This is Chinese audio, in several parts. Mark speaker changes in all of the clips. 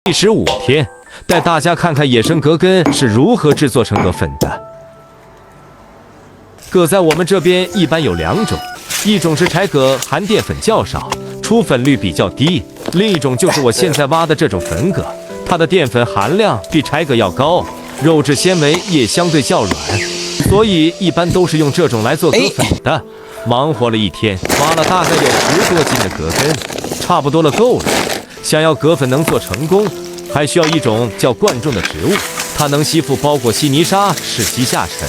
Speaker 1: 第15天，带大家看看野生葛根是如何制作成葛粉的。葛在我们这边一般有2种，一种是柴葛，含淀粉较少，出粉率比较低；另一种就是我现在挖的这种粉葛，它的淀粉含量比柴葛要高，肉质纤维也相对较软，所以一般都是用这种来做葛粉的。忙活了一天，挖了大概有10多斤的葛根，差不多了，够了。想要葛粉能做成功，还需要一种叫冠重的植物，它能吸附包裹稀泥沙，使其下沉。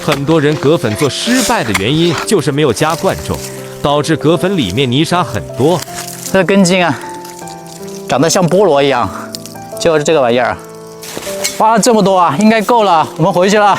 Speaker 1: 很多人葛粉做失败的原因就是没有加冠重，导致葛粉里面泥沙很多。
Speaker 2: 这根茎啊，长得像菠萝一样，就是这个玩意儿。挖了这么多啊，应该够了，我们回去了。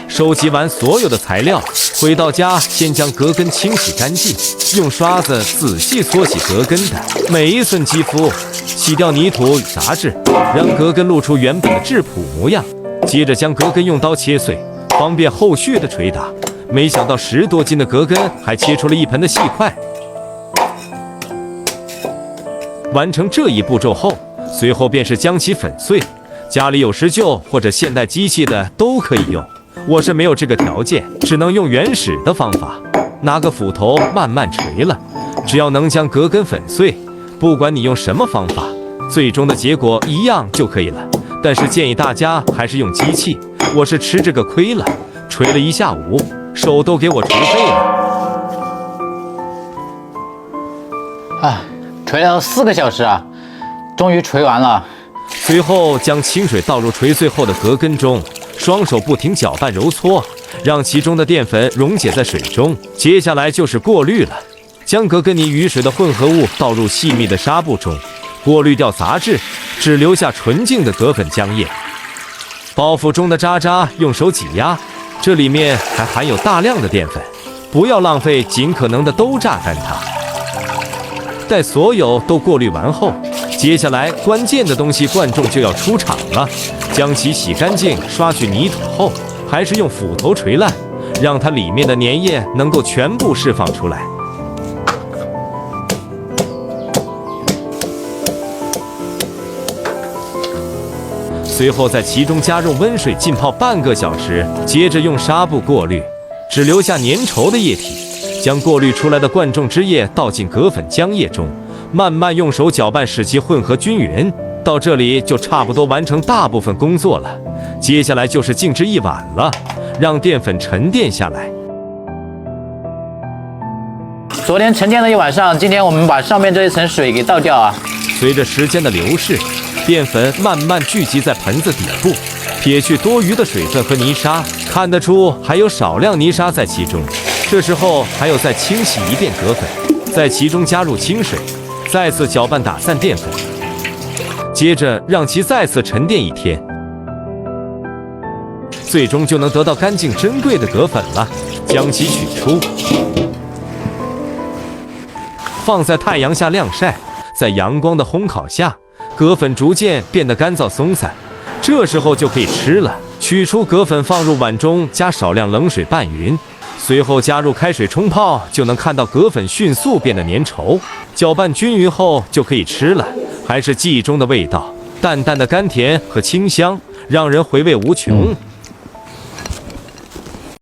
Speaker 1: 收集完所有的材料，回到家先将葛根清洗干净，用刷子仔细搓洗葛根的每一寸肌肤，洗掉泥土与杂质，让葛根露出原本的质朴模样。接着将葛根用刀切碎，方便后续的捶打。没想到10多斤的葛根还切出了一盆的细块。完成这一步骤后，随后便是将其粉碎。家里有石臼或者现代机器的都可以用。我是没有这个条件，只能用原始的方法，拿个斧头慢慢锤了。只要能将葛根粉碎，不管你用什么方法，最终的结果一样就可以了。但是建议大家还是用机器，我是吃这个亏了，锤了1下午，手都给我锤废了。
Speaker 2: 哎，锤了4个小时啊，终于锤完了。
Speaker 1: 随后将清水倒入锤碎后的葛根中。双手不停搅拌揉搓，让其中的淀粉溶解在水中。接下来就是过滤了，将葛根泥与水的混合物倒入细密的纱布中，过滤掉杂质，只留下纯净的葛粉浆液。包袱中的渣渣用手挤压，这里面还含有大量的淀粉，不要浪费，尽可能的都榨干它。待所有都过滤完后，接下来关键的东西冠重就要出场了。将其洗干净，刷去泥土后，还是用斧头锤烂，让它里面的粘液能够全部释放出来。随后在其中加入温水浸泡半个小时，接着用纱布过滤，只留下粘稠的液体。将过滤出来的冠重汁液倒进葛粉浆液中，慢慢用手搅拌，使其混合均匀。到这里就差不多完成大部分工作了，接下来就是静置1晚了，让淀粉沉淀下来。
Speaker 2: 昨天沉淀了1晚上，今天我们把上面这一层水给倒掉啊。
Speaker 1: 随着时间的流逝，淀粉慢慢聚集在盆子底部，撇去多余的水分和泥沙，看得出还有少量泥沙在其中。这时候还要再清洗一遍葛粉，在其中加入清水，再次搅拌打散淀粉。接着让其再次沉淀1天，最终就能得到干净珍贵的葛粉了。将其取出，放在太阳下晾晒，在阳光的烘烤下，葛粉逐渐变得干燥松散，这时候就可以吃了。取出葛粉，放入碗中，加少量冷水拌匀，随后加入开水冲泡，就能看到葛粉迅速变得粘稠。搅拌均匀后就可以吃了。还是记忆中的味道，淡淡的甘甜和清香，让人回味无穷。